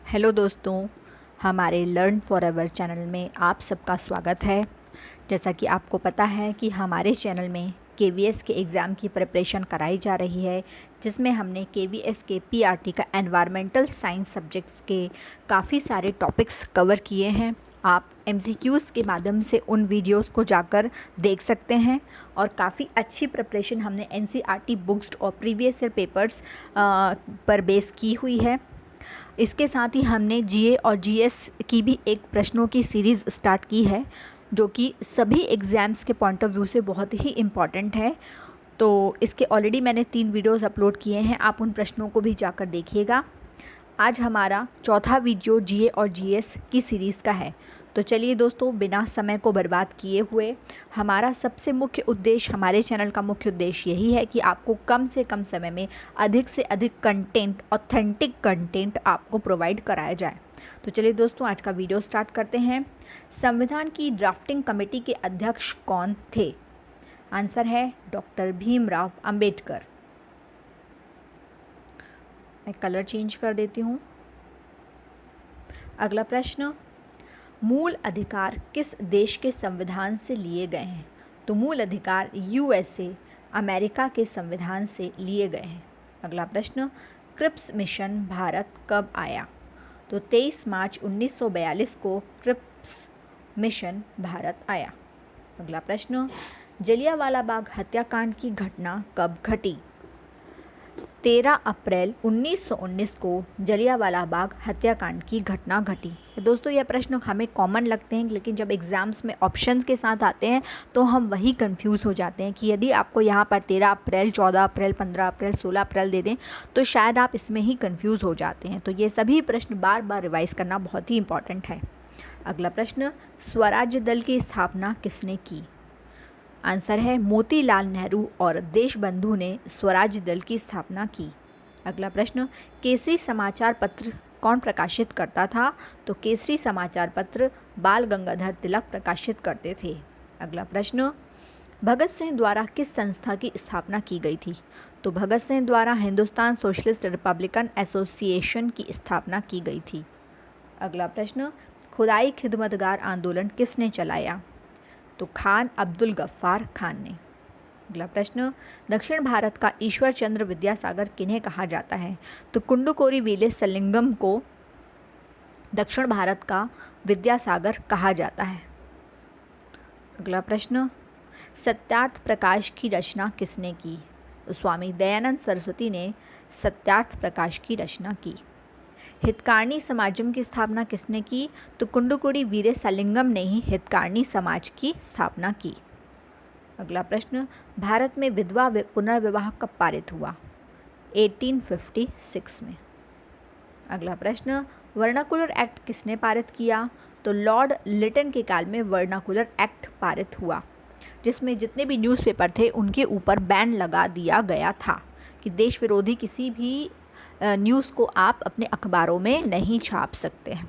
Hello दोस्तों, हमारे learn forever channel में आप सबका स्वागत है। जैसा कि आपको पता है कि हमारे चैनल में केवीएस के एग्ज़ाम की प्रिपरेशन कराई जा रही है, जिसमें हमने केवीएस के पीआरटी का एनवायरमेंटल साइंस सब्जेक्ट्स के काफ़ी सारे टॉपिक्स कवर किए हैं। आप एमसीक्यूज़ के माध्यम से उन वीडियोस को जाकर देख सकते हैं और काफ़ी अच्छी प्रिपरेशन हमने एनसीईआरटी बुक्स और प्रीवियस ईयर पेपर्स पर बेस की हुई है। इसके साथ ही हमने जीए और जीएस की भी एक प्रश्नों की सीरीज़ स्टार्ट की है, जो कि सभी एग्ज़ाम्स के पॉइंट ऑफ व्यू से बहुत ही इम्पॉर्टेंट है। तो इसके ऑलरेडी मैंने 3 वीडियोस अपलोड किए हैं, आप उन प्रश्नों को भी जाकर देखिएगा। आज हमारा चौथा वीडियो जीए और जीएस की सीरीज़ का है। तो चलिए दोस्तों, बिना समय को बर्बाद किए हुए हमारा सबसे मुख्य उद्देश्य, हमारे चैनल का मुख्य उद्देश्य यही है कि आपको कम से कम समय में अधिक से अधिक कंटेंट, ऑथेंटिक कंटेंट आपको प्रोवाइड कराया जाए। तो चलिए दोस्तों, आज का वीडियो स्टार्ट करते हैं। संविधान की ड्राफ्टिंग कमेटी के अध्यक्ष कौन थे? आंसर है डॉक्टर भीमराव अंबेडकर। मैं कलर चेंज कर देती हूँ। अगला प्रश्न, मूल अधिकार किस देश के संविधान से लिए गए हैं? तो मूल अधिकार यूएसए, अमेरिका के संविधान से लिए गए हैं। अगला प्रश्न, क्रिप्स मिशन भारत कब आया? तो 23 मार्च 1942 को क्रिप्स मिशन भारत आया। अगला प्रश्न, जलियांवाला बाग हत्याकांड की घटना कब घटी? 13 अप्रैल 1919 को जलियांवाला बाग हत्याकांड की घटना घटी। दोस्तों, यह प्रश्न हमें कॉमन लगते हैं, लेकिन जब एग्ज़ाम्स में ऑप्शंस के साथ आते हैं तो हम वही कंफ्यूज हो जाते हैं कि यदि आपको यहाँ पर 13 अप्रैल, 14 अप्रैल, 15 अप्रैल, 16 अप्रैल दे दें तो शायद आप इसमें ही कंफ्यूज हो जाते हैं। तो ये सभी प्रश्न बार बार रिवाइज़ करना बहुत ही इंपॉर्टेंट है। अगला प्रश्न, स्वराज्य दल की स्थापना किसने की? आंसर है मोतीलाल नेहरू और देशबंधु ने स्वराज्य दल की स्थापना की। अगला प्रश्न, केसरी समाचार पत्र कौन प्रकाशित करता था? तो केसरी समाचार पत्र बाल गंगाधर तिलक प्रकाशित करते थे। अगला प्रश्न, भगत सिंह द्वारा किस संस्था की स्थापना की गई थी? तो भगत सिंह द्वारा हिंदुस्तान सोशलिस्ट रिपब्लिकन एसोसिएशन की स्थापना की गई थी। अगला प्रश्न, खुदाई खिदमतगार आंदोलन किसने चलाया? तो खान अब्दुल गफ्फार खान ने। अगला प्रश्न, दक्षिण भारत का ईश्वर चंद्र विद्यासागर किन्हें कहा जाता है? तो कुंडुकोरी वीले सलिंगम को दक्षिण भारत का विद्यासागर कहा जाता है। अगला प्रश्न, सत्यार्थ प्रकाश की रचना किसने की? तो स्वामी दयानंद सरस्वती ने सत्यार्थ प्रकाश की रचना की। हितकारणी समाजम की स्थापना किसने की? तो कुंडुकुड़ी वीरे सलिंगम ने ही हितकारणी समाज की स्थापना की। अगला प्रश्न, भारत में विधवा पुनर्विवाह कब पारित हुआ? 1856 में। अगला प्रश्न, वर्नाकुलर एक्ट किसने पारित किया? तो लॉर्ड लिटन के काल में वर्नाकुलर एक्ट पारित हुआ, जिसमें जितने भी न्यूज़पेपर थे उनके ऊपर बैन लगा दिया गया था कि देश विरोधी किसी भी न्यूज़ को आप अपने अखबारों में नहीं छाप सकते हैं।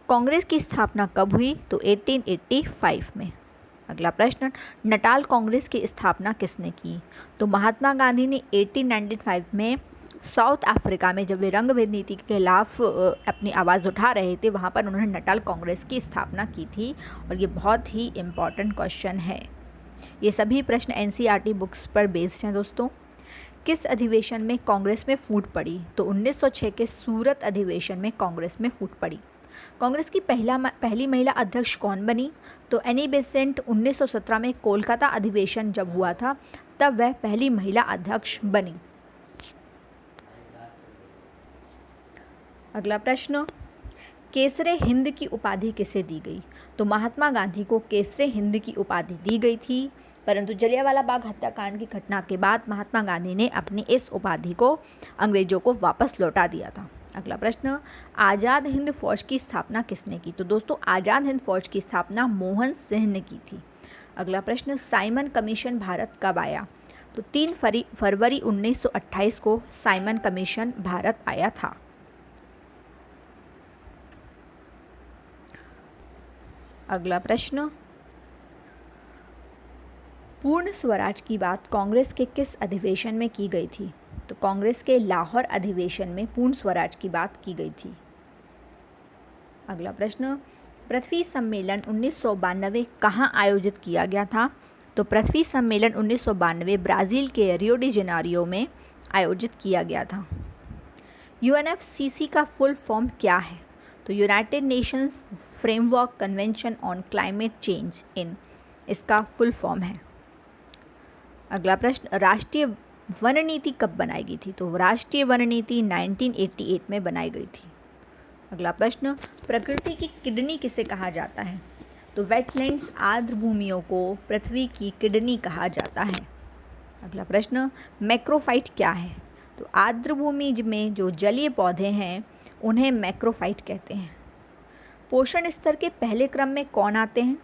कांग्रेस की स्थापना कब हुई? तो 1885 में। अगला प्रश्न, नटाल कांग्रेस की स्थापना किसने की? तो महात्मा गांधी ने 1895 में साउथ अफ्रीका में जब वे रंगभेद नीति के खिलाफ अपनी आवाज़ उठा रहे थे, वहाँ पर उन्होंने नटाल कांग्रेस की स्थापना की थी। और ये बहुत ही इम्पॉर्टेंट क्वेश्चन है। ये सभी प्रश्न एनसीईआरटी बुक्स पर बेस्ड हैं दोस्तों। किस अधिवेशन में कांग्रेस में फूट पड़ी? तो 1906 के सूरत अधिवेशन में कांग्रेस में फूट पड़ी। कांग्रेस की पहली महिला अध्यक्ष कौन बनी? तो एनी बेसेंट 1917 में कोलकाता अधिवेशन जब हुआ था तब वह पहली महिला अध्यक्ष बनी। अगला प्रश्न, केसरे हिंद की उपाधि किसे दी गई? तो महात्मा गांधी को केसरे हिंद की उपाधि दी गई थी, परंतु जलियांवाला बाग हत्याकांड की घटना के बाद महात्मा गांधी ने अपनी इस उपाधि को अंग्रेजों को वापस लौटा दिया था। अगला प्रश्न, आज़ाद हिंद फौज की स्थापना किसने की? तो दोस्तों, आज़ाद हिंद फौज की स्थापना मोहन सिंह ने की थी। अगला प्रश्न, साइमन कमीशन भारत कब आया? तो 3 फरवरी 1928 को साइमन कमीशन भारत आया था। अगला प्रश्न, पूर्ण स्वराज की बात कांग्रेस के किस अधिवेशन में की गई थी? तो कांग्रेस के लाहौर अधिवेशन में पूर्ण स्वराज की बात की गई थी। अगला प्रश्न, पृथ्वी सम्मेलन 1992 कहाँ आयोजित किया गया था? तो पृथ्वी सम्मेलन 1992 ब्राज़ील के रियो डी जेनेरियो में आयोजित किया गया था। यूएनएफसीसी का फुल फॉर्म क्या है? तो United Nations framework convention on climate change in इसका फुल फॉर्म है। अगला प्रश्न, राष्ट्रीय वन नीति कब बनाई गई थी? तो राष्ट्रीय वन नीति 1988 में बनाई गई थी। अगला प्रश्न, प्रकृति की किडनी किसे कहा जाता है? तो वेटलैंड्स आर्द्र भूमियों को पृथ्वी की किडनी कहा जाता है। अगला प्रश्न, मैक्रोफाइट क्या है? तो आर्द्र भूमि में जो जलीय पौधे हैं उन्हें मैक्रोफाइट कहते हैं। पोषण स्तर के पहले क्रम में कौन आते हैं?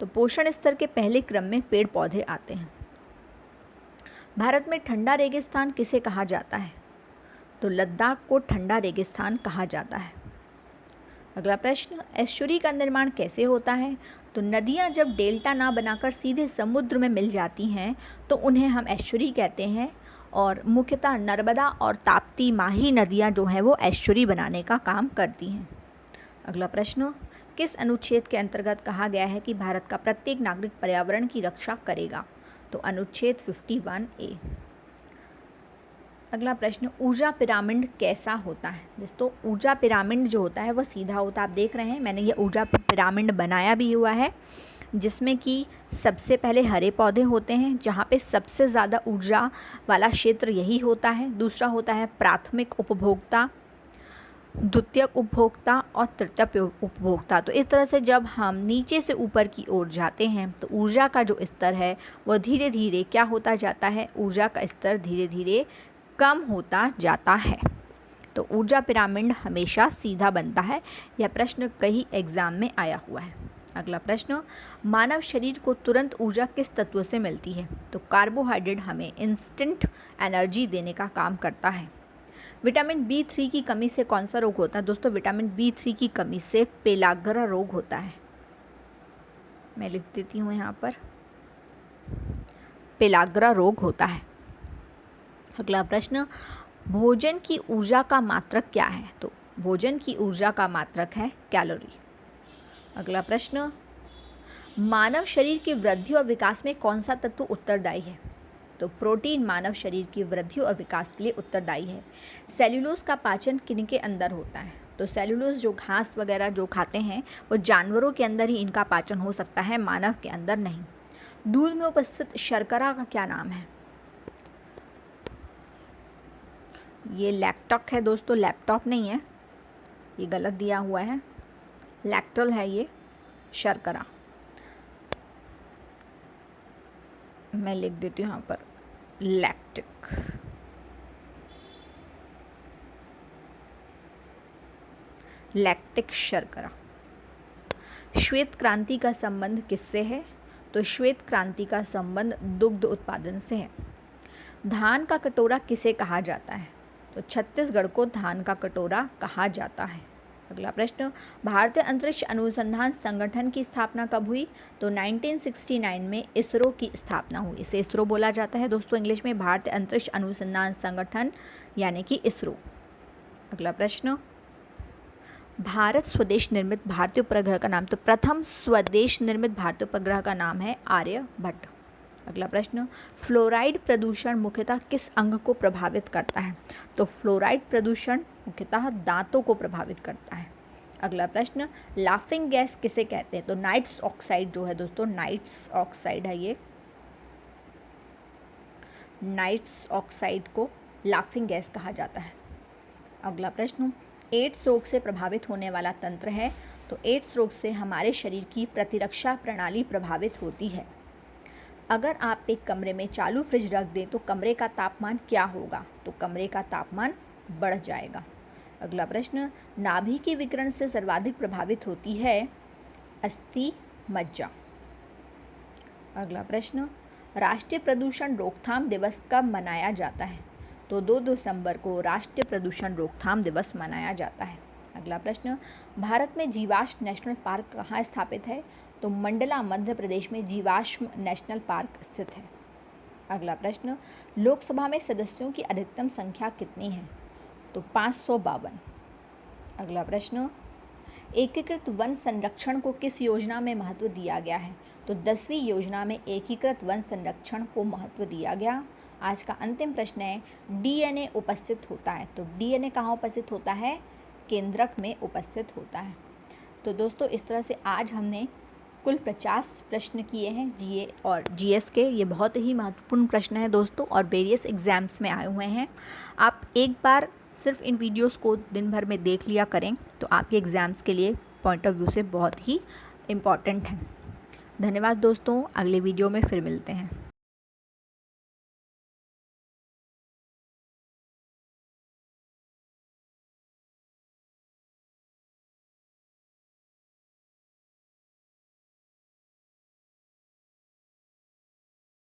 तो पोषण स्तर के पहले क्रम में पेड़ पौधे आते हैं। भारत में ठंडा रेगिस्तान किसे कहा जाता है? तो लद्दाख को ठंडा रेगिस्तान कहा जाता है। अगला प्रश्न, एस्चुरी का निर्माण कैसे होता है? तो नदियाँ जब डेल्टा ना बनाकर सीधे समुद्र में मिल जाती हैं तो उन्हें हम एस्चुरी कहते हैं, और मुख्यतः नर्मदा और ताप्ती माही नदियाँ जो हैं वो एस्चुरी बनाने का काम करती हैं। अगला प्रश्न, किस अनुच्छेद के अंतर्गत कहा गया है कि भारत का प्रत्येक नागरिक पर्यावरण की रक्षा करेगा? तो अनुच्छेद 51A। अगला प्रश्न, ऊर्जा पिरामिड कैसा होता है? दोस्तों ऊर्जा पिरामिड जो होता है वह सीधा होता है। आप देख रहे हैं मैंने ये ऊर्जा पिरामिड बनाया भी हुआ है, जिसमें कि सबसे पहले हरे पौधे होते हैं जहाँ पे सबसे ज़्यादा ऊर्जा वाला क्षेत्र यही होता है। दूसरा होता है प्राथमिक उपभोक्ता, द्वितीयक उपभोक्ता और तृतीयक उपभोक्ता। तो इस तरह से जब हम नीचे से ऊपर की ओर जाते हैं तो ऊर्जा का जो स्तर है वह धीरे धीरे क्या होता जाता है? ऊर्जा का स्तर धीरे धीरे कम होता जाता है। तो ऊर्जा पिरामिड हमेशा सीधा बनता है। यह प्रश्न कई एग्जाम में आया हुआ है। अगला प्रश्न, मानव शरीर को तुरंत ऊर्जा किस तत्व से मिलती है? तो कार्बोहाइड्रेट हमें इंस्टेंट एनर्जी देने का काम करता है। विटामिन B3 की कमी से कौन सा रोग होता है? दोस्तों विटामिन B3 की कमी से पेलाग्रा रोग होता है। मैं लिख देती हूँ यहाँ पर, पेलाग्रा रोग होता है। अगला प्रश्न, भोजन की ऊर्जा का मात्रक क्या है? तो भोजन की ऊर्जा का मात्रक है कैलोरी। अगला प्रश्न, मानव शरीर की वृद्धि और विकास में कौन सा तत्व उत्तरदायी है? तो प्रोटीन मानव शरीर की वृद्धि और विकास के लिए उत्तरदायी है। सेल्यूलोज का पाचन किनके अंदर होता है? तो सेल्यूलोज जो घास वगैरह जो खाते हैं वो जानवरों के अंदर ही इनका पाचन हो सकता है, मानव के अंदर नहीं। दूध में उपस्थित शर्करा का क्या नाम है? ये लैक्टोक है दोस्तों, लैपटॉप नहीं है, ये गलत दिया हुआ है। लैक्टल है ये शर्करा। मैं लिख देती हूँ यहाँ पर लैक्टिक। लैक्टिक शर्करा। श्वेत क्रांति का संबंध किससे है? तो श्वेत क्रांति का संबंध दुग्ध उत्पादन से है। धान का कटोरा किसे कहा जाता है? तो छत्तीसगढ़ को धान का कटोरा कहा जाता है। अगला प्रश्न, भारतीय अंतरिक्ष अनुसंधान संगठन की स्थापना कब हुई? तो 1969 में इसरो की स्थापना हुई। इसे इसरो बोला जाता है दोस्तों इंग्लिश में, भारतीय अंतरिक्ष अनुसंधान संगठन यानी कि इसरो। अगला प्रश्न, भारत स्वदेश निर्मित भारतीय उपग्रह का नाम? तो प्रथम स्वदेश निर्मित भारतीय उपग्रह का नाम है आर्यभट्ट। अगला प्रश्न, फ्लोराइड प्रदूषण मुख्यतः किस अंग को प्रभावित करता है? तो फ्लोराइड प्रदूषण मुख्यतः दांतों को प्रभावित करता है। अगला प्रश्न, लाफिंग गैस किसे कहते हैं? तो नाइट्रस ऑक्साइड जो है दोस्तों, नाइट्रस ऑक्साइड है ये, नाइट्रस ऑक्साइड को लाफिंग गैस कहा जाता है। अगला प्रश्न, एड्स रोग से प्रभावित होने वाला तंत्र है? तो एड्स रोग से हमारे शरीर की प्रतिरक्षा प्रणाली प्रभावित होती है। अगर आप एक कमरे में चालू फ्रिज रख दें तो कमरे का तापमान क्या होगा? तो कमरे का तापमान बढ़ जाएगा। अगला प्रश्न, नाभि की विकिरण से सर्वाधिक प्रभावित होती है अस्थि मज्जा। अगला प्रश्न, राष्ट्रीय प्रदूषण रोकथाम दिवस कब मनाया जाता है? तो 2 दिसंबर को राष्ट्रीय प्रदूषण रोकथाम दिवस मनाया जाता है। अगला प्रश्न, भारत में जीवाश्म नेशनल पार्क कहाँ स्थापित है? तो मंडला मध्य प्रदेश में जीवाश्म नेशनल पार्क स्थित है। अगला प्रश्न, लोकसभा में सदस्यों की अधिकतम संख्या कितनी है? तो 552। अगला प्रश्न, एकीकृत वन संरक्षण को किस योजना में महत्व दिया गया है? तो 10वीं योजना में एकीकृत वन संरक्षण को महत्व दिया गया। आज का अंतिम प्रश्न है, डीएनए उपस्थित होता है, तो डीएनए कहाँ उपस्थित होता है? केंद्रक में उपस्थित होता है। तो दोस्तों इस तरह से आज हमने कुल 50 प्रश्न किए हैं जीए और जीएस के। ये बहुत ही महत्वपूर्ण प्रश्न है दोस्तों और वेरियस एग्ज़ाम्स में आए हुए हैं। आप एक बार सिर्फ इन वीडियोस को दिन भर में देख लिया करें तो आपके एग्ज़ाम्स के लिए पॉइंट ऑफ व्यू से बहुत ही इम्पॉर्टेंट हैं। धन्यवाद दोस्तों, अगले वीडियो में फिर मिलते हैं।